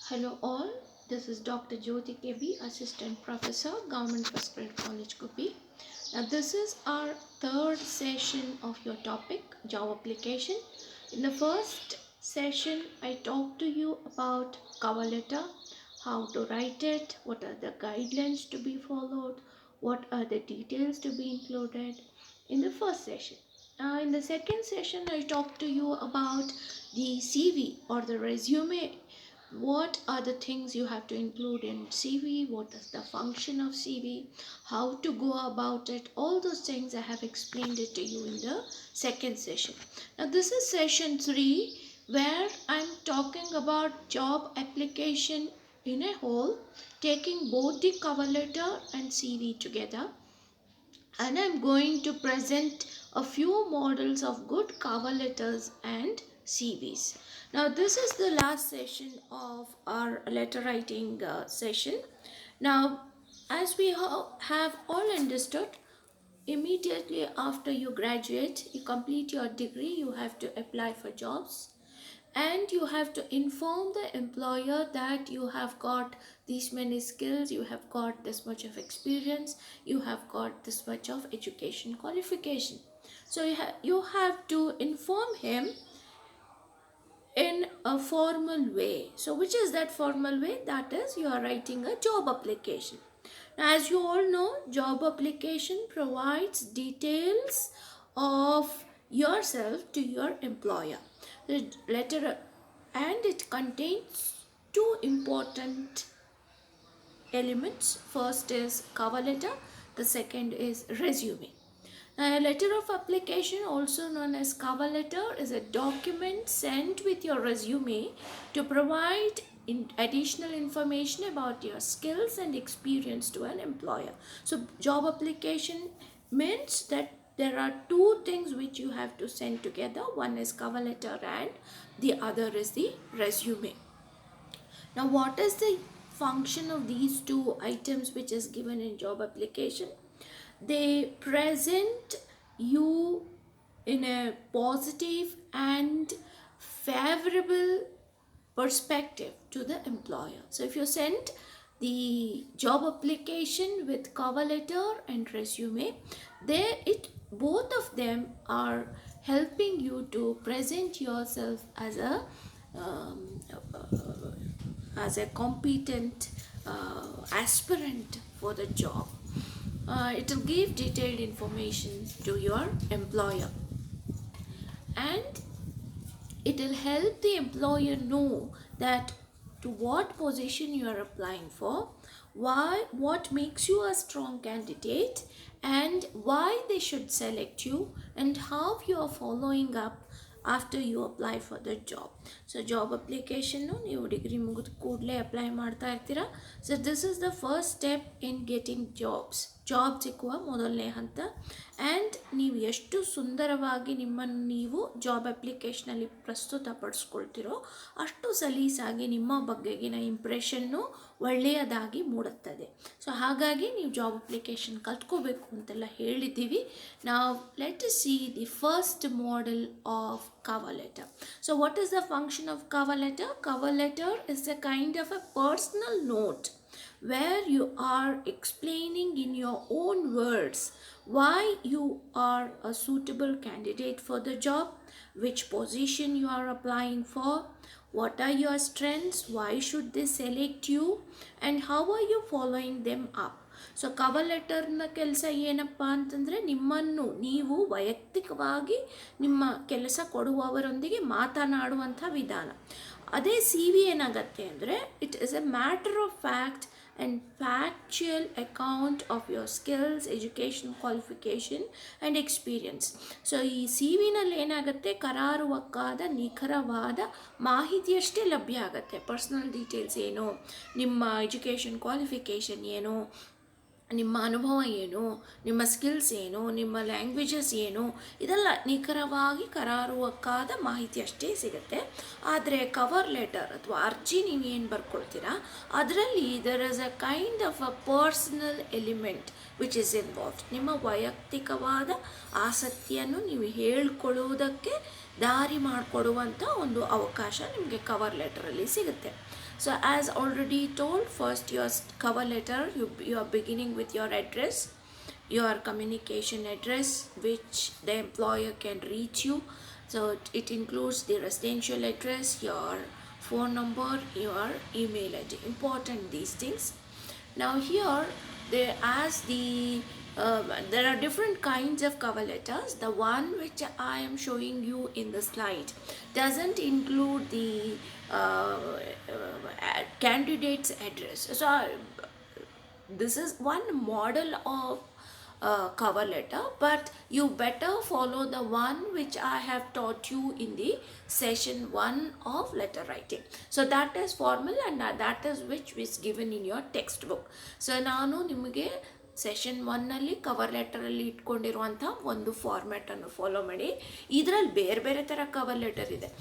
Hello all, this is Dr. Jyoti KB, Assistant Professor, Government First Grade College Kupi. Now this is our third session of your topic, job application. In the first session, I talked to you about cover letter, how to write it, what are the guidelines to be followed, what are the details to be included in the first session. In the second session, I talked to you about the CV or the resume. What are the things you have to include in CV? What is the function of CV? How to go about it? All those things I have explained it to you in the second session. Now this is session 3 where I'm talking about job application in a whole, taking both the cover letter and CV together, and I'm going to present a few models of good cover letters and CVs. Now this is the last session of our letter writing session. Now as we have all understood, immediately after you graduate, you complete your degree, you have to apply for jobs and you have to inform the employer that you have got these many skills, you have got this much of experience, you have got this much of education qualification. So you have to inform him in a formal way. So which is that formal way? That is, you are writing a job application. Now, as you all know, job application provides details of yourself to your employer. The letter, and it contains two important elements. First is cover letter, the second is resume. Now, a letter of application, also known as cover letter, is a document sent with your resume to provide additional information about your skills and experience to an employer. So job application means that there are two things which you have to send together. One is cover letter and the other is the resume. Now what is the function of these two items which is given in job application? They present you in a positive and favorable perspective to the employer. So if you send the job application with cover letter and resume, both of them are helping you to present yourself as a competent aspirant for the job. It will give detailed information to your employer, and it will help the employer know that to what position you are applying for, what makes you a strong candidate, and why they should select you, and how you are following up after you apply for the job. So job application ನೀವು degree ಮುಗಿದ ಕೂಡಲೇ apply ಮಾಡ್ತಾ ಇರ್ತೀರಾ. So this is the first step in getting job ಸಿಕ್ಕುವ ಮೊದಲನೇ ಹಂತ. And ನೀವು ಎಷ್ಟು ಸುಂದರವಾಗಿ ನಿಮ್ಮನ್ನು ನೀವು ಜಾಬ್ ಅಪ್ಲಿಕೇಶನಲ್ಲಿ ಪ್ರಸ್ತುತಪಡಿಸ್ಕೊಳ್ತಿರೋ ಅಷ್ಟು ಸಲೀಸಾಗಿ ನಿಮ್ಮ ಬಗ್ಗೆಗಿನ ಇಂಪ್ರೆಷನ್ನು ಒಳ್ಳೆಯದಾಗಿ ಮೂಡುತ್ತದೆ. ಸೊ ಹಾಗಾಗಿ ನೀವು ಜಾಬ್ ಅಪ್ಲಿಕೇಶನ್ ಕಲ್ತ್ಕೋಬೇಕು ಅಂತೆಲ್ಲ ಹೇಳಿದ್ದೀವಿ. ನಾವು let us see the first model of cover letter. So what is the function of cover letter? Cover letter is a kind of a personal note where you are explaining in your own words why you are a suitable candidate for the job, which position you are applying for, what are your strengths, why should they select you, and how are you following them up. So cover ಲೆಟರ್ನ ಕೆಲಸ ಏನಪ್ಪ ಅಂತಂದರೆ, ನಿಮ್ಮನ್ನು ನೀವು ವೈಯಕ್ತಿಕವಾಗಿ ನಿಮ್ಮ ಕೆಲಸ ಕೊಡುವವರೊಂದಿಗೆ ಮಾತನಾಡುವಂಥ ವಿಧಾನ. ಅದೇ ಸಿ ವಿ ಏನಾಗತ್ತೆ ಅಂದರೆ, it is A matter of fact and factual account of your skills, education, qualification and experience. So ಈ ಸಿ ವಿನಲ್ಲಿ ಏನಾಗುತ್ತೆ, ಕರಾರುವಕ್ಕಾದ ನಿಖರವಾದ ಮಾಹಿತಿಯಷ್ಟೇ ಲಭ್ಯ ಆಗುತ್ತೆ. ಪರ್ಸ್ನಲ್ ಡೀಟೇಲ್ಸ್ ಏನು, ನಿಮ್ಮ ಎಜುಕೇಷನ್ ಕ್ವಾಲಿಫಿಕೇಷನ್ ಏನು, ನಿಮ್ಮ ಅನುಭವ ಏನು, ನಿಮ್ಮ ಸ್ಕಿಲ್ಸ್ ಏನು, ನಿಮ್ಮ ಲ್ಯಾಂಗ್ವೇಜಸ್ ಏನು, ಇದೆಲ್ಲ ನಿಖರವಾಗಿ ಕರಾರುವಕ್ಕಾದ ಮಾಹಿತಿ ಅಷ್ಟೇ ಸಿಗುತ್ತೆ. ಆದರೆ ಕವರ್ ಲೆಟರ್ ಅಥವಾ ಅರ್ಜಿ ನೀವು ಏನು ಬರ್ಕೊಳ್ತೀರಾ, ಅದರಲ್ಲಿ there is a kind of a personal element which is involved. ನಿಮ್ಮ ವೈಯಕ್ತಿಕವಾದ ಆಸಕ್ತಿಯನ್ನು ನೀವು ಹೇಳ್ಕೊಳ್ಳುವುದಕ್ಕೆ ದಾರಿ ಮಾಡಿಕೊಡುವಂಥ ಒಂದು ಅವಕಾಶ ನಿಮಗೆ ಕವರ್ ಲೆಟರಲ್ಲಿ ಸಿಗುತ್ತೆ. So as already told, first your cover letter you are beginning with your address, your communication address which the employer can reach you. So it includes the residential address, your phone number, your email ID. Important these things. Now here there are different kinds of cover letters. The one which I am showing you in the slide doesn't include the candidate's address. So this is one model of cover letter, but you better follow the one which I have taught you in the session 1 of letter writing. So that is formal and that is which is given in your textbook. So ನಾನು ನಿಮಗೆ session 1ನಲ್ಲಿ cover ಲೆಟರಲ್ಲಿ ಇಟ್ಕೊಂಡಿರುವಂಥ ಒಂದು ಫಾರ್ಮ್ಯಾಟನ್ನು follow ಮಾಡಿ. ಇದರಲ್ಲಿ ಬೇರೆ ಬೇರೆ ಥರ cover letter ಇದೆ.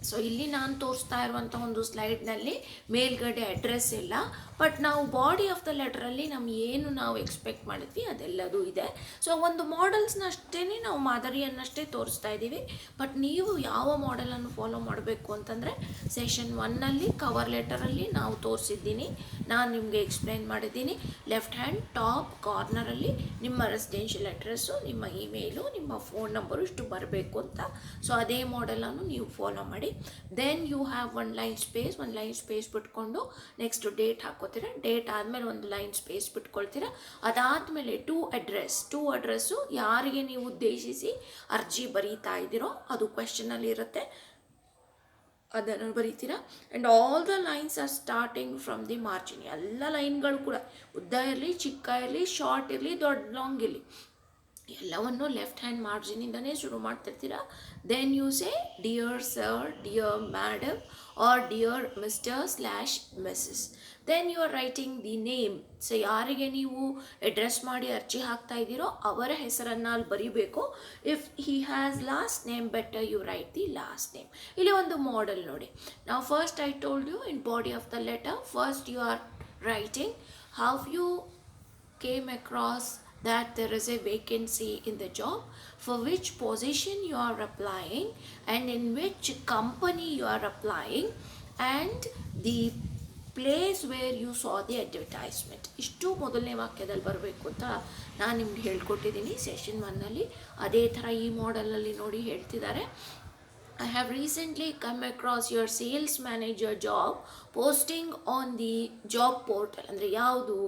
So ಇಲ್ಲಿ ನಾನು ತೋರಿಸ್ತಾ ಇರುವಂಥ ಒಂದು ಸ್ಲೈಡ್ನಲ್ಲಿ ಮೇಲ್ಗಡೆ ಅಡ್ರೆಸ್ ಇಲ್ಲ, ಬಟ್ ನಾವು ಬಾಡಿ ಆಫ್ ದ ಲೆಟರಲ್ಲಿ ಏನು ನಾವು ಎಕ್ಸ್ಪೆಕ್ಟ್ ಮಾಡಿದ್ವಿ ಅದೆಲ್ಲದೂ ಇದೆ. ಸೊ ಒಂದು ಮಾಡೆಲ್ಸ್ನಷ್ಟೇ ನಾವು ಮಾದರಿಯನ್ನಷ್ಟೇ ತೋರಿಸ್ತಾ ಇದ್ದೀವಿ. ಬಟ್ ನೀವು ಯಾವ ಮಾಡೆಲನ್ನು ಫಾಲೋ ಮಾಡಬೇಕು ಅಂತಂದರೆ ಸೆಷನ್ 1ನಲ್ಲಿ ಕವರ್ ಲೆಟರಲ್ಲಿ ನಾವು ತೋರಿಸಿದ್ದೀನಿ, ನಾನು ನಿಮಗೆ ಎಕ್ಸ್ಪ್ಲೈನ್ ಮಾಡಿದ್ದೀನಿ. ಲೆಫ್ಟ್ ಹ್ಯಾಂಡ್ ಟಾಪ್ ಕಾರ್ನರಲ್ಲಿ ನಿಮ್ಮ ರೆಸಿಡೆನ್ಷಿಯಲ್ ಅಡ್ರೆಸ್ಸು, ನಿಮ್ಮ ಇಮೇಲು, ನಿಮ್ಮ ಫೋನ್ ನಂಬರು ಇಷ್ಟು ಬರಬೇಕು ಅಂತ. ಸೊ ಅದೇ ಮಾಡೆಲನ್ನು ನೀವು ಫಾಲೋ ಮಾಡಿ. ದೆನ್ ಯು ಹ್ಯಾವ್ ಒಂದು ಲೈನ್ ಸ್ಪೇಸ್ ಬಿಟ್ಕೊಂಡು ನೆಕ್ಸ್ಟ್ ಡೇಟ್ ಹಾಕೋತೀರಾ. ಡೇಟ್ ಆದಮೇಲೆ ಒಂದು ಲೈನ್ ಸ್ಪೇಸ್ ಬಿಟ್ಕೊಳ್ತೀರಾ. ಅದಾದಮೇಲೆ ಟು ಅಡ್ರೆಸ್ಸು ಯಾರಿಗೆ ನೀವು ಉದ್ದೇಶಿಸಿ ಅರ್ಜಿ ಬರೀತಾ ಇದ್ದೀರೋ ಅದು ಕ್ವೆಶ್ಚನಲ್ಲಿ ಇರುತ್ತೆ, ಅದನ್ನು ಬರೀತೀರಾ. And all the lines are starting from the margin. ಎಲ್ಲ ಲೈನ್ಗಳು ಕೂಡ ಉದ್ದ ಇರಲಿ, ಚಿಕ್ಕ ಇರಲಿ, ಶಾರ್ಟ್ ಇರಲಿ, ದೊಡ್ಡ ಲಾಂಗ್ ಇರಲಿ, ಎಲ್ಲವನ್ನು ಲೆಫ್ಟ್ ಹ್ಯಾಂಡ್ ಮಾರ್ಜಿನಿಂದನೇ ಶುರು ಮಾಡ್ತಿರ್ತೀರಾ. Then you say dear sir, dear madam or dear mister missus. Then you are writing the name. So ಯಾರಿಗೆ ನೀವು ಅಡ್ರೆಸ್ ಮಾಡಿ ಅರ್ಜಿ ಹಾಕ್ತಾ ಇದ್ದೀರೋ ಅವರ ಹೆಸರನ್ನು ಅಲ್ಲಿ ಬರೀಬೇಕು. If he has last name, better you write the last name. ಇಲ್ಲಿ ಒಂದು ಮಾಡೆಲ್ ನೋಡಿ. ನಾವು first I told you in body of the letter, first you are writing how you came across that there is a vacancy in the job, for which position you are applying and in which company you are applying, and the place where you saw the advertisement. ಇಷ್ಟು ಮೊದಲನೇ ವಾಕ್ಯದಲ್ಲಿ ಬರಬೇಕು ಅಂತ ನಾನು ನಿಮ್ಗೆ ಹೇಳ್ಕೊಟ್ಟಿದ್ದೀನಿ session 1ನಲ್ಲಿ. ಅದೇ ಥರ ಈ ಮಾಡೆಲಲ್ಲಿ ನೋಡಿ ಹೇಳ್ತಿದ್ದಾರೆ. I have recently come across your sales manager job posting on the job portal. ಅಂದರೆ ಯಾವುದು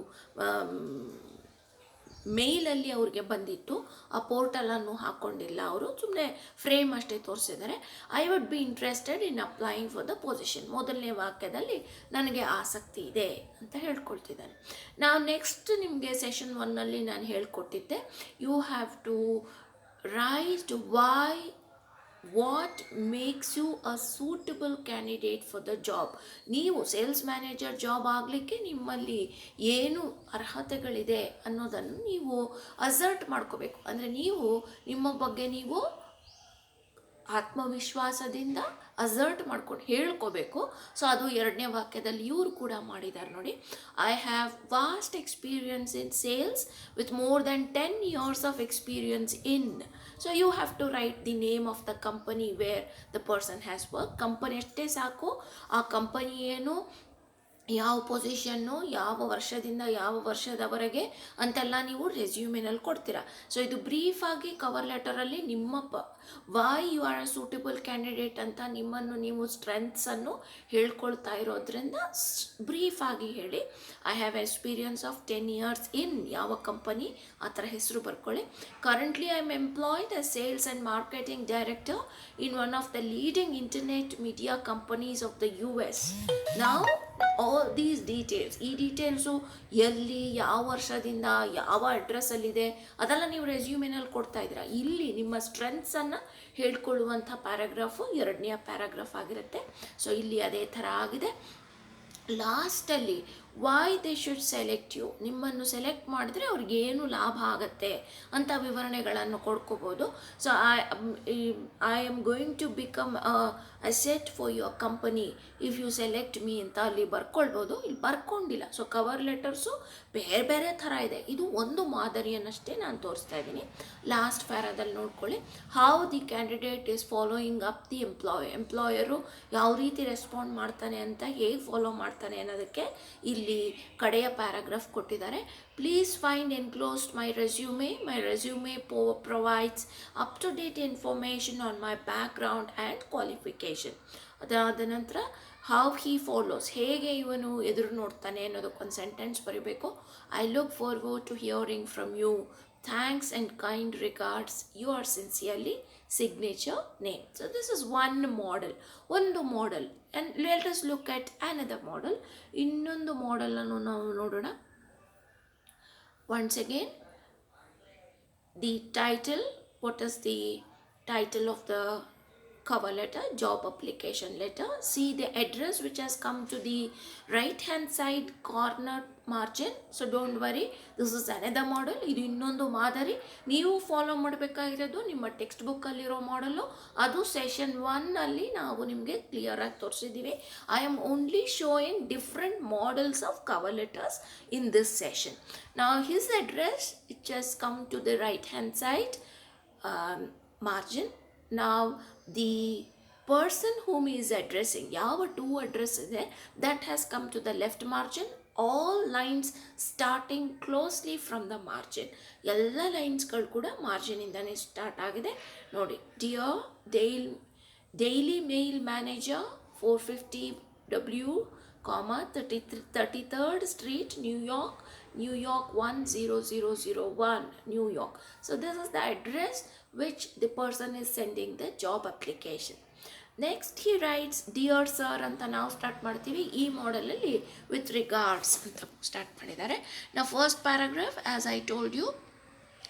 ಮೇಲಲ್ಲಿ ಅವ್ರಿಗೆ ಬಂದಿತ್ತು, ಆ ಪೋರ್ಟಲನ್ನು ಹಾಕ್ಕೊಂಡಿಲ್ಲ ಅವರು, ಸುಮ್ಮನೆ ಫ್ರೇಮ್ ಅಷ್ಟೇ ತೋರಿಸಿದ್ದಾರೆ. I would be interested in applying for the position. ಮೊದಲನೇ ವಾಕ್ಯದಲ್ಲಿ ನನಗೆ ಆಸಕ್ತಿ ಇದೆ ಅಂತ ಹೇಳ್ಕೊಳ್ತಿದ್ದಾನೆ. ನಾವು ನೆಕ್ಸ್ಟ್ ನಿಮಗೆ ಸೆಷನ್ 1ನಲ್ಲಿ ನಾನು ಹೇಳ್ಕೊಟ್ಟಿದ್ದೆ, you have to write what makes you a suitable candidate for the job. ನೀವು ಸೇಲ್ಸ್ ಮ್ಯಾನೇಜರ್ ಜಾಬ್ ಆಗಲಿಕ್ಕೆ ನಿಮ್ಮಲ್ಲಿ ಏನು ಅರ್ಹತೆಗಳಿದೆ ಅನ್ನೋದನ್ನು ನೀವು ಅಸರ್ಟ್ ಮಾಡ್ಕೋಬೇಕು. ಅಂದರೆ ನೀವು ನಿಮ್ಮ ಬಗ್ಗೆ ನೀವು ಆತ್ಮವಿಶ್ವಾಸದಿಂದ ಅಸರ್ಟ್ ಮಾಡ್ಕೊಂಡು ಹೇಳ್ಕೋಬೇಕು. ಸೊ ಅದು ಎರಡನೇ ವಾಕ್ಯದಲ್ಲಿ ಇವರು ಕೂಡ ಮಾಡಿದ್ದಾರೆ ನೋಡಿ. I have vast experience in sales with more than 10 years of experience in. So you have to write the name of the company where the person has work. Company ಅಷ್ಟೇ ಸಾಕು, ಆ ಕಂಪನಿ ಏನು, ಯಾವ ಪೊಸಿಷನ್ನು, ಯಾವ ವರ್ಷದಿಂದ ಯಾವ ವರ್ಷದವರೆಗೆ ಅಂತೆಲ್ಲ ನೀವು ರೆಸ್ಯೂಮಿನಲ್ಲಿ ಕೊಡ್ತೀರಾ. ಸೊ ಇದು ಬ್ರೀಫಾಗಿ ಕವರ್ ಲೆಟರಲ್ಲಿ ನಿಮ್ಮ why you are a suitable candidate ಅಂತ ನಿಮ್ಮನ್ನು ನೀವು ಸ್ಟ್ರೆಂತ್ಸನ್ನು ಹೇಳ್ಕೊಳ್ತಾ ಇರೋದ್ರಿಂದ ಬ್ರೀಫಾಗಿ ಹೇಳಿ. I have experience of 10 years in ಯಾವ ಕಂಪನಿ ಆ ಥರ ಹೆಸರು ಬರ್ಕೊಳ್ಳಿ. Currently I am employed as sales and marketing director in one of the leading internet media companies of the US. ನಾವು ಆಲ್ ದೀಸ್ ಡೀಟೇಲ್ಸ್, ಈ ಡೀಟೇಲ್ಸು ಎಲ್ಲಿ, ಯಾವ ವರ್ಷದಿಂದ, ಯಾವ ಅಡ್ರೆಸ್ಸಲ್ಲಿದೆ ಅದೆಲ್ಲ ನೀವು ರೆಸ್ಯೂಮಿನಲ್ಲಿ ಕೊಡ್ತಾ ಇದ್ದೀರಾ. ಇಲ್ಲಿ ನಿಮ್ಮ ಸ್ಟ್ರೆಂತ್ಸನ್ನು ಹೇಳ್ಕೊಳ್ಳುವಂಥ ಪ್ಯಾರಾಗ್ರಾಫು ಎರಡನೆಯ ಪ್ಯಾರಾಗ್ರಾಫ್ ಆಗಿರುತ್ತೆ. ಸೊ ಇಲ್ಲಿ ಅದೇ ಥರ ಆಗಿದೆ. ಲಾಸ್ಟಲ್ಲಿ why they should select you, ನಿಮ್ಮನ್ನು ಸೆಲೆಕ್ಟ್ ಮಾಡಿದ್ರೆ ಅವ್ರಿಗೆ ಏನು ಲಾಭ ಆಗುತ್ತೆ ಅಂತ ವಿವರಣೆಗಳನ್ನು ಕೊಡ್ಕೋಬೋದು. So I am going to become asset for your company if you select me ಅಂತ ಅಲ್ಲಿ ಬರ್ಕೊಳ್ಬೋದು. ಇಲ್ಲಿ ಬರ್ಕೊಂಡಿಲ್ಲ. ಸೊ ಕವರ್ ಲೆಟರ್ಸು ಬೇರೆ ಬೇರೆ ಥರ ಇದೆ. ಇದು ಒಂದು ಮಾದರಿಯನ್ನಷ್ಟೇ ನಾನು ತೋರಿಸ್ತಾ ಇದ್ದೀನಿ. ಲಾಸ್ಟ್ ಪ್ಯಾರಾದಲ್ಲಿ ನೋಡ್ಕೊಳ್ಳಿ, how the candidate is following up the employer ಯಾವ ರೀತಿ ರೆಸ್ಪಾಂಡ್ ಮಾಡ್ತಾನೆ ಅಂತ, ಹೇಗೆ ಫಾಲೋ ಮಾಡ್ತಾನೆ ಅನ್ನೋದಕ್ಕೆ ಇಲ್ಲಿ ಕಡೆಯ ಪ್ಯಾರಾಗ್ರಾಫ್ ಕೊಟ್ಟಿದ್ದಾರೆ. Please find enclosed my resume provides up to date information on my background and qualification. ಅದಾದ ನಂತರ ಹೌ ಹಿ ಫಾಲೋಸ್, ಹೇಗೆ ಇವನು ಎದುರು ನೋಡ್ತಾನೆ ಅನ್ನೋದಕ್ಕೊಂದು ಸೆಂಟೆನ್ಸ್ ಬರೀಬೇಕು. I look forward to hearing from you, thanks and kind regards, you are sincerely, signature, name. So this is ಒಂದು model. And let us look at another model. ಇನ್ನೊಂದು ಮಾಡೆಲನ್ನು ನಾವು ನೋಡೋಣ. Once again, the title, what is the title of the cover letter? Job application letter. See the address which has come to the right hand side corner margin. So don't worry, this is another model. ಇದು ಇನ್ನೊಂದು ಮಾದರಿ. ನೀವು follow ಮಾಡಬೇಕಾಗಿರೋದು ನಿಮ್ಮ text ಬುಕ್ಕಲ್ಲಿರೋ ಮಾಡಲು. ಅದು session 1 ಅಲ್ಲಿ ನಾವು ನಿಮಗೆ ಕ್ಲಿಯರಾಗಿ ತೋರಿಸಿದ್ದೀವಿ. I am only showing different models of cover letters in this session. Now his address, it has come to the right hand side margin. Now the person whom he is addressing, ಯಾವ to address ಇದೆ, that has come to the left margin. All lines starting closely from the margin. ಎಲ್ಲ ಲೈನ್ಸ್ಗಳು ಕೂಡ ಮಾರ್ಜಿನಿಂದನೇ start ಆಗಿದೆ ನೋಡಿ. Dear daily mail manager 450 W, 33rd Street, New York 10001, New York. So this is the address which the person is sending the job application. Next he writes, dear sir ಅಂತ ನಾವು start ಮಾಡ್ತೀವಿ. ಈ ಮಾಡಲಲ್ಲಿ with regards ಅಂತ start ಮಾಡಿದ್ದಾರೆ. Now first paragraph, as I told you,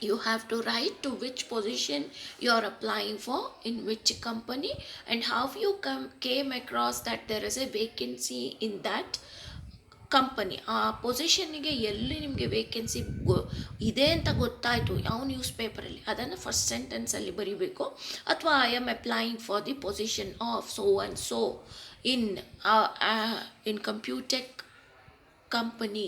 you have to write to which position you are applying for, in which company, and how you came across that there is a vacancy in that company. ಆ ಪೊಸಿಷನ್ನಿಗೆ ಎಲ್ಲಿ ನಿಮಗೆ vacancy ಇದೆ ಅಂತ ಗೊತ್ತಾಯಿತು, ಯಾವ news ಪೇಪರಲ್ಲಿ, ಅದನ್ನು first ಸೆಂಟೆನ್ಸಲ್ಲಿ ಬರೀಬೇಕು. ಅಥವಾ I am applying for the position of so and so in Computech company,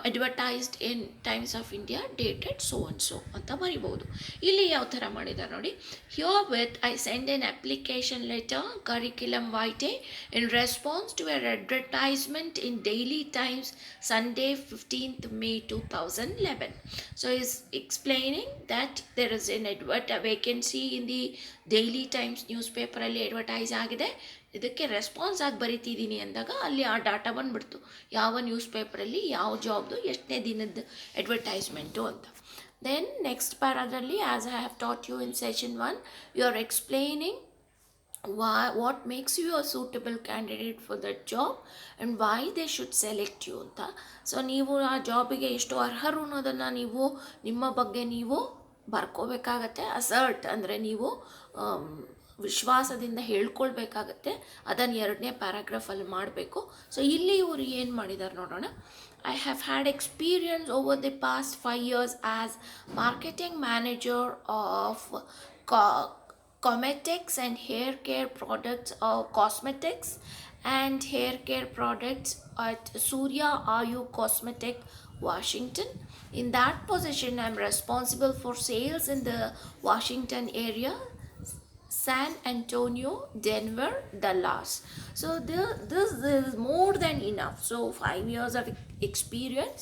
advertised in Times of India, dated so and so ಅಂತ ಬರಿಬೋದು. ಇಲ್ಲಿ ಯಾವ ಥರ ಮಾಡಿದ್ದಾರೆ ನೋಡಿ. Herewith I send an application letter curriculum vitae in response to your advertisement in daily Times Sunday 15th May 2011. So is explaining that there is an vacancy in the Daily Times newspaper ಅಲ್ಲಿ advertise ಆಗಿದೆ. ಇದಕ್ಕೆ response ಆಗಿ ಬರಿತಿದ್ದೀನಿ ಅಂದಾಗ ಅಲ್ಲಿ ಆ data ಬಂದುಬಿಡ್ತು, ಯಾವ news ಪೇಪರಲ್ಲಿ ಯಾವ ಜಾಬ್ದು ಎಷ್ಟನೇ ದಿನದ ಅಡ್ವರ್ಟೈಸ್ಮೆಂಟು ಅಂತ. ದೆನ್ ನೆಕ್ಸ್ಟ್ ಪ್ಯಾರಾದಲ್ಲಿ, as I have taught you in session 1, you are explaining what makes you a suitable candidate for that job and why they should select you ಅಂತ. ಸೊ ನೀವು ಆ ಜಾಬಿಗೆ ಎಷ್ಟು ಅರ್ಹರು ಅನ್ನೋದನ್ನು ನೀವು ನಿಮ್ಮ ಬಗ್ಗೆ ನೀವು ಬರ್ಕೋಬೇಕಾಗತ್ತೆ. ಅಸರ್ಟ್ ಅಂದರೆ ನೀವು ವಿಶ್ವಾಸದಿಂದ ಹೇಳ್ಕೊಳ್ಬೇಕಾಗತ್ತೆ. ಅದನ್ನು 2ನೇ ಪ್ಯಾರಾಗ್ರಾಫಲ್ಲಿ ಮಾಡಬೇಕು. ಸೊ ಇಲ್ಲಿ ಇವರು ಏನು ಮಾಡಿದ್ದಾರೆ ನೋಡೋಣ. I have had experience over the past 5 years as marketing manager of cosmetics and hair care products, cosmetics and hair care products at Surya Ayu Cosmetic, Washington. In that position, I am responsible for sales in the Washington area, San Antonio, Denver, Dallas. So this is more than enough. So 5 years of experience,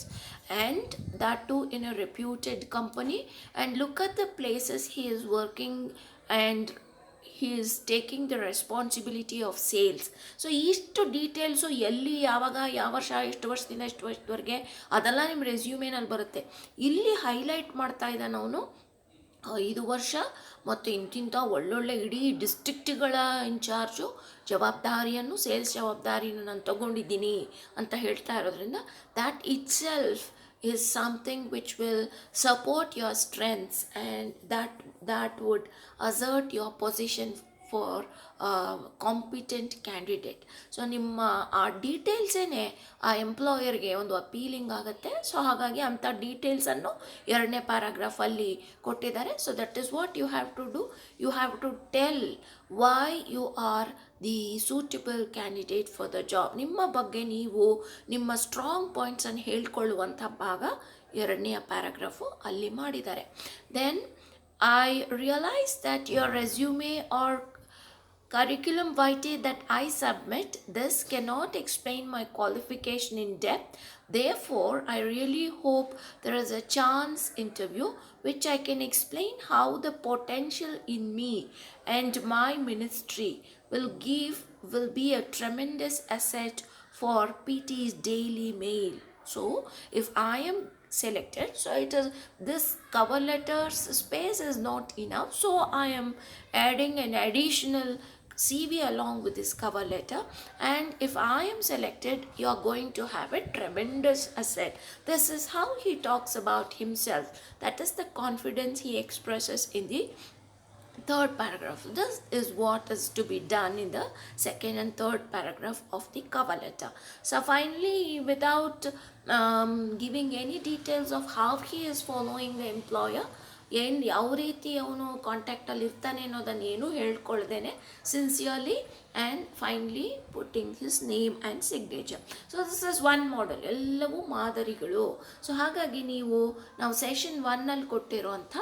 and that too in a reputed company. And look at the places he is working, and he is taking the responsibility of sales. So ಇಷ್ಟು details ಎಲ್ಲಿ ಯಾವಾಗ ಯಾವ ವರ್ಷ ಎಷ್ಟು ವರ್ಷದಿಂದ ಎಷ್ಟು ವರ್ಷದವರೆಗೆ ಅದೆಲ್ಲ ನಿಮ್ಮ ರೆಸ್ಯೂಮೇನಲ್ಲಿ ಬರುತ್ತೆ. ಇಲ್ಲಿ ಹೈಲೈಟ್ ಮಾಡ್ತಾ ಇದ್ದಾನೆ ಅವನು 5 ವರ್ಷ ಮತ್ತು ಇಂತಿಂಥ ಒಳ್ಳೊಳ್ಳೆ ಇಡೀ ಡಿಸ್ಟ್ರಿಕ್ಟ್ಗಳ ಇನ್ಚಾರ್ಜು ಜವಾಬ್ದಾರಿಯನ್ನು, ಸೇಲ್ಸ್ ಜವಾಬ್ದಾರಿಯನ್ನು ನಾನು ತಗೊಂಡಿದ್ದೀನಿ ಅಂತ ಹೇಳ್ತಾ ಇರೋದ್ರಿಂದ that it self is something which will support your strengths, and that would assert your position for competent candidate. So ನಿಮ್ಮ ಆ ಡೀಟೇಲ್ಸೇ ಆ ಎಂಪ್ಲಾಯರ್ಗೆ ಒಂದು ಅಪೀಲಿಂಗ್ ಆಗುತ್ತೆ. ಸೊ ಹಾಗಾಗಿ ಅಂಥ ಡೀಟೇಲ್ಸನ್ನು ಎರಡನೇ ಪ್ಯಾರಾಗ್ರಾಫಲ್ಲಿ ಕೊಟ್ಟಿದ್ದಾರೆ. So that is what you have to do. You have to tell why you are the suitable candidate for the job. ನಿಮ್ಮ ಬಗ್ಗೆ ನೀವು ನಿಮ್ಮ ಸ್ಟ್ರಾಂಗ್ ಪಾಯಿಂಟ್ಸನ್ನು ಹೇಳ್ಕೊಳ್ಳುವಂಥ ಭಾಗ ಎರಡನೆಯ ಪ್ಯಾರಾಗ್ರಾಫು ಅಲ್ಲಿ ಮಾಡಿದ್ದಾರೆ. Then I realise that your resume or curriculum vitae that I submit, this cannot explain my qualification in depth. Therefore, I really hope there is a chance interview which I can explain how the potential in me and my ministry will be a tremendous asset for PT's Daily Mail. So, if I am selected, so it is this cover letter's space is not enough, so I am adding an additional CV along with this cover letter, and if I am selected, you are going to have a tremendous asset. This is how he talks about himself. That is the confidence he expresses in the third paragraph. This is what is to be done in the second and third paragraph of the cover letter. So finally, without giving any details of how he is following the employer, ಯಾವ ರೀತಿ ಅವನು ಕಾಂಟ್ಯಾಕ್ಟಲ್ಲಿ ಇರ್ತಾನೆ ಅನ್ನೋದನ್ನು ಏನೂ ಹೇಳ್ಕೊಳ್ದೇನೆ sincerely and finally putting his name and signature. So this is one model, ಎಲ್ಲವೂ ಮಾದರಿಗಳು. So ಹಾಗಾಗಿ ನಾವು ಸೆಷನ್ 1ನಲ್ಲಿ ಕೊಟ್ಟಿರೋಂಥ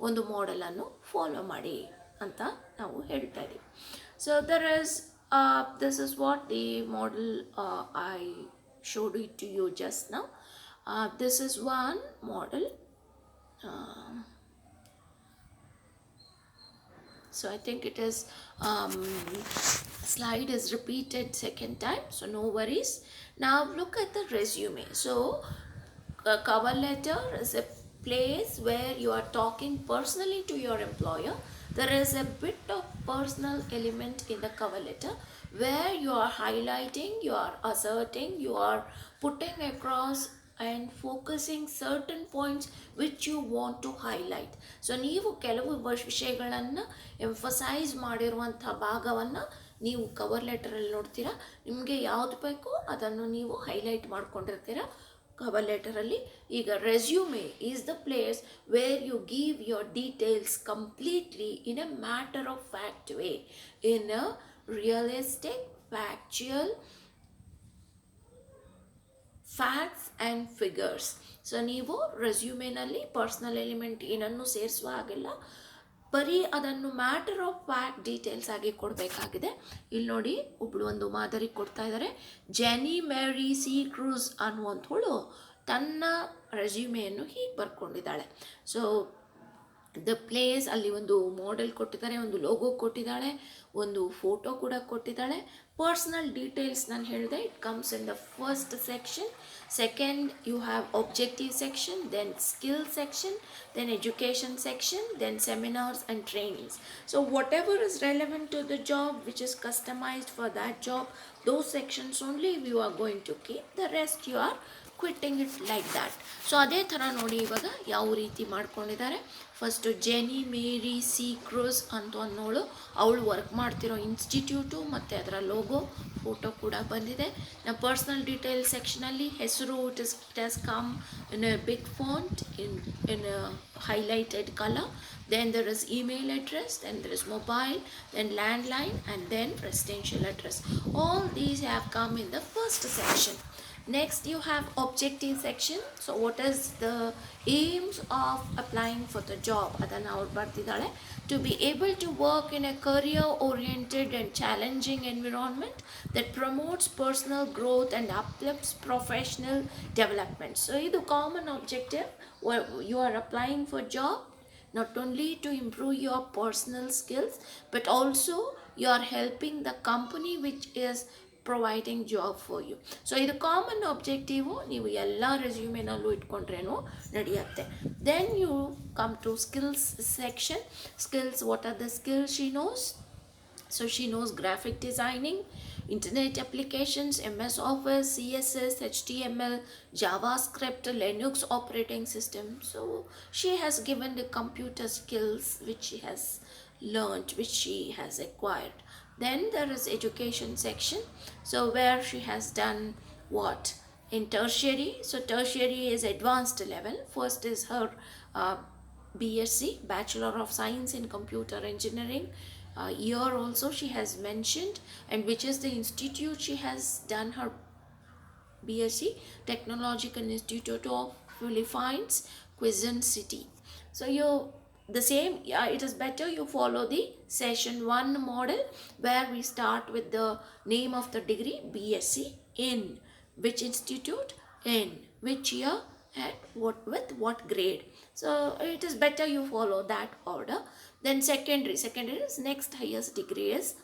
ಒಂದು ಮಾಡೆಲನ್ನು ಫಾಲೋ ಮಾಡಿ ಅಂತ ನಾವು ಹೇಳ್ತಾ ಇದ್ದೀವಿ. So this is what the model I showed it to you just now. This is one model. So I think it is slide is repeated second time, so no worries. Now look at the resume. So a cover letter is a place where you are talking personally to your employer. There is a bit of personal element in the cover letter where you are highlighting, you are asserting, you are putting across and focusing certain points which you want to highlight. So ನೀವು ಕೆಲವು ವಿಷಯಗಳನ್ನು emphasise ಮಾಡಿರುವಂಥ ಭಾಗವನ್ನು ನೀವು cover ಲೆಟರಲ್ಲಿ ನೋಡ್ತೀರಾ. ನಿಮಗೆ ಯಾವುದು ಬೇಕೋ ಅದನ್ನು ನೀವು ಹೈಲೈಟ್ ಮಾಡ್ಕೊಂಡಿರ್ತೀರ ಕವರ್ ಲೆಟರಲ್ಲಿ. ಈಗ resume is the place where you give your details completely in a matter of fact way, in a realistic factual facts and figures. So ನೀವು ರೆಸ್ಯೂಮೆನಲ್ಲಿ ಪರ್ಸ್ನಲ್ ಎಲಿಮೆಂಟ್ ಏನನ್ನು ಸೇರಿಸುವ ಹಾಗಿಲ್ಲ, ಬರೀ ಅದನ್ನು ಮ್ಯಾಟರ್ ಆಫ್ ಫ್ಯಾಕ್ಟ್ ಡೀಟೇಲ್ಸ್ ಆಗಿ ಕೊಡಬೇಕಾಗಿದೆ. ಇಲ್ಲಿ ನೋಡಿ, ಒಬ್ಬಳು ಒಂದು ಮಾದರಿ ಕೊಡ್ತಾ ಇದ್ದಾರೆ. ಜೆನಿ ಮ್ಯಾರಿ ಸಿ ಕ್ರೂಸ್ ಅನ್ನುವಂಥವಳು ತನ್ನ ರೆಸ್ಯೂಮೆಯನ್ನು ಹೀಗೆ ಬರ್ಕೊಂಡಿದ್ದಾಳೆ. ಸೊ ದ ಪ್ಲೇಸ್ ಅಲ್ಲಿ ಒಂದು ಮಾಡೆಲ್ ಕೊಟ್ಟಿದ್ದಾರೆ, ಒಂದು ಲೋಗೋ ಕೊಟ್ಟಿದ್ದಾಳೆ, ಒಂದು ಫೋಟೋ ಕೂಡ ಕೊಟ್ಟಿದ್ದಾಳೆ. ಪರ್ಸ್ನಲ್ ಡೀಟೇಲ್ಸ್ ನಾನು ಹೇಳಿದೆ, it comes in the first section. Second you have objective section, then skill section, then education section, then seminars and trainings. So whatever is relevant to the job, which is customized for that job, those sections only you are going to keep. The rest you are quitting it like that. So ಅದೇ ಥರ ನೋಡಿ ಇವಾಗ ಯಾವ ರೀತಿ ಮಾಡ್ಕೊಂಡಿದ್ದಾರೆ. First ಜೆನಿ ಮೇರಿ C cruise ಅಂತ ಅನ್ನೋಳು, ಅವಳು work ಮಾಡ್ತಿರೋ ಇನ್ಸ್ಟಿಟ್ಯೂಟು ಮತ್ತು ಅದರ ಲೋಗೋ ಫೋಟೋ ಕೂಡ ಬಂದಿದೆ. ನಮ್ಮ ಪರ್ಸ್ನಲ್ ಡೀಟೇಲ್ ಸೆಕ್ಷನಲ್ಲಿ ಹೆಸರು it has come in a big font in a highlighted color. Then there is email address, then there is mobile, then landline, and then residential address. All these have come in the first section. Next you have objective section. So what is the aims of applying for the job? Adanna avaru bartidale. To be able to work in a career oriented and challenging environment that promotes personal growth and uplifts professional development. So idu common objective where you are applying for job, not only to improve your personal skills but also you are helping the company which is providing job for you. So ಇದು common objective, ನೀವು ಎಲ್ಲ ರೆಸ್ಯೂಮೆನಲ್ಲೂ ಇಟ್ಕೊಂಡ್ರೇನು ನಡೆಯುತ್ತೆ. Then you come to skills section. Skills, what are the skills she knows? So she knows graphic designing, internet applications, MS Office, CSS, HTML, JavaScript, Linux operating system. So she has given the computer skills which she has learned, which she has acquired. Then there is education section, so where she has done what in tertiary. So tertiary is advanced level. First is her uh, BSc, Bachelor of Science in Computer Engineering. Year also she has mentioned, and which is the institute she has done her BSc, Technological Institute of Philippines, Quezon City. So you the same, yeah, it is better you follow the session 1 model, where we start with the name of the degree, BSc, in which institute, in which year, and what with what grade. So it is better you follow that order. Then secondary is next highest degree is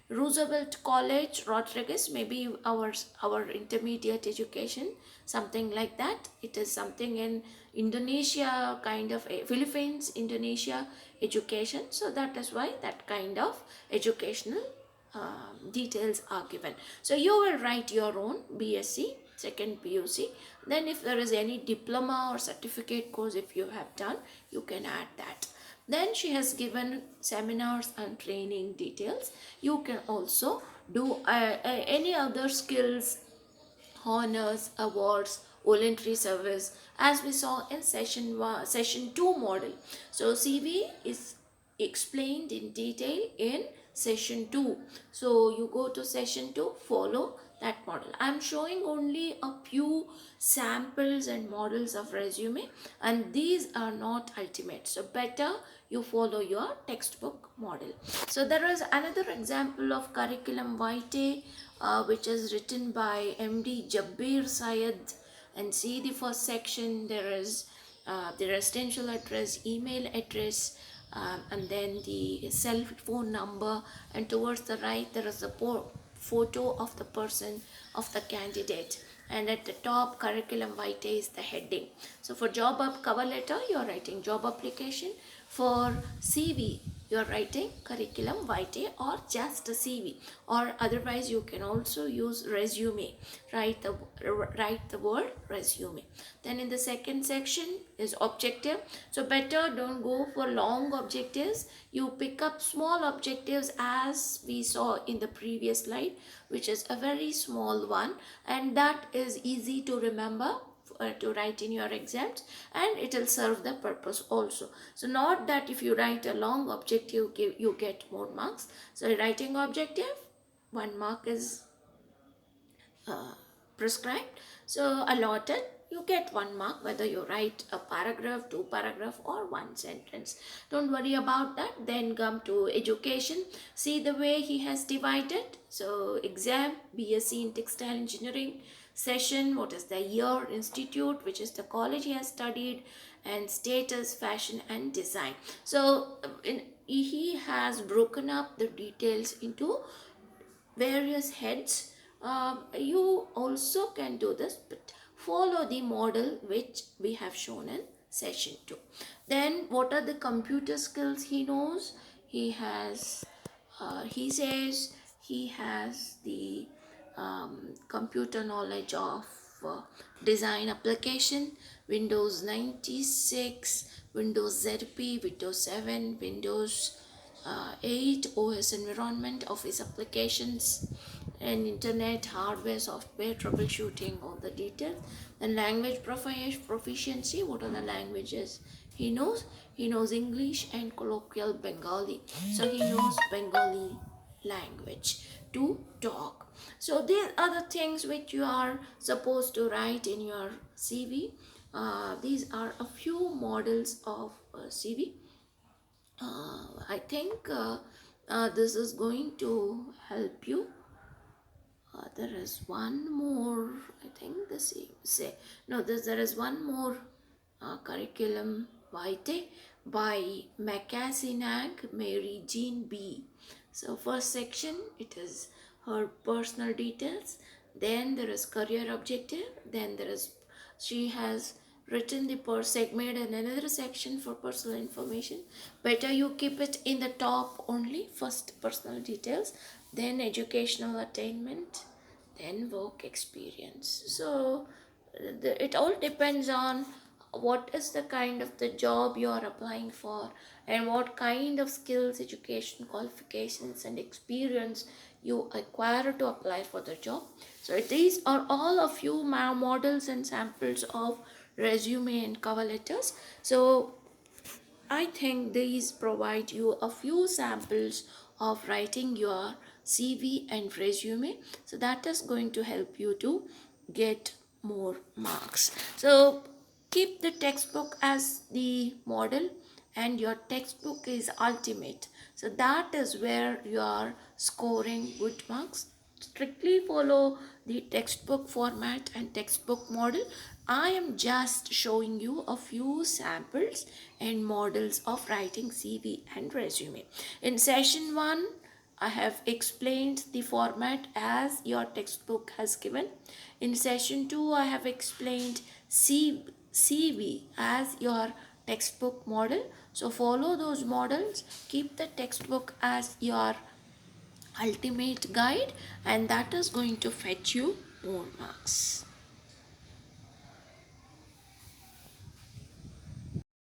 Roosevelt College, Rodriguez, maybe our intermediate education, something like that. It is something in Indonesia, kind of a Philippines, Indonesia education. So that is why that kind of educational details are given. So you will write your own BSc, second PUC. Then if there is any diploma or certificate course if you have done, you can add that. Then she has given seminars and training details. You can also do any other skills, honors, awards, voluntary service, as we saw in session 2 model. So CV is explained in detail in session 2. So you go to session 2, follow that model. I am showing only a few samples and models of resume, and these are not ultimate. So better you follow your textbook model. So there is another example of curriculum vitae, which is written by MD Jabbir Syed. And see the first section, there is the residential address, email address, and then the cell phone number, and towards the right there is a photo of the person, of the candidate, and at the top curriculum vitae is the heading. So for job cover letter you are writing job application. For CV you are writing curriculum vitae or just a CV, or otherwise you can also use resume. Write the word resume. Then in the second section is objective. So better don't go for long objectives. You pick up small objectives, as we saw in the previous slide, which is a very small one, and that is easy to remember to write in your exams, and it will serve the purpose also. So not that if you write a long objective you get more marks. So writing objective, 1 mark is prescribed, so allotted. You get 1 mark whether you write a paragraph, 2 paragraph, or 1 sentence. Don't worry about that. Then come to education. See the way he has divided. So exam, BSc in textile engineering. Session, what is the year, institute, which is the college he has studied, and status, fashion and design. So he has broken up the details into various heads. You also can do this, but follow the model which we have shown in session 2. Then what are the computer skills he knows? He says he has the computer knowledge of design application, Windows 96, Windows ZP, Windows 7, Windows 8, OS environment, office applications, and internet, hardware, software, troubleshooting, all the details. Then language proficiency, what are the languages he knows? He knows English and colloquial Bengali. So he knows Bengali language to talk. So these are the things which you are supposed to write in your CV. These are a few models of CV. I think this is going to help you. There is one more, I think the same say no this there is one more curriculum vitae by Macassinag Mary Jean B. So first section, it is her personal details. Then there is career objective. Then there is, she has written the per segment and another section for personal information. Better you keep it in the top only. First personal details, then educational attainment, then work experience. So it all depends on what is the kind of the job you are applying for, and what kind of skills, education, qualifications and experience you acquire to apply for the job. So these are all a few models and samples of resume and cover letters. So I think these provide you a few samples of writing your CV and resume. So that is going to help you to get more marks. So keep the textbook as the model, and your textbook is ultimate. So that is where you are scoring good marks. Strictly follow the textbook format and textbook model. I am just showing you a few samples and models of writing CV and resume. In session 1, I have explained the format as your textbook has given. In session 2, I have explained CV as your textbook model. So follow those models, keep the textbook as your ultimate guide, and that is going to fetch you more marks.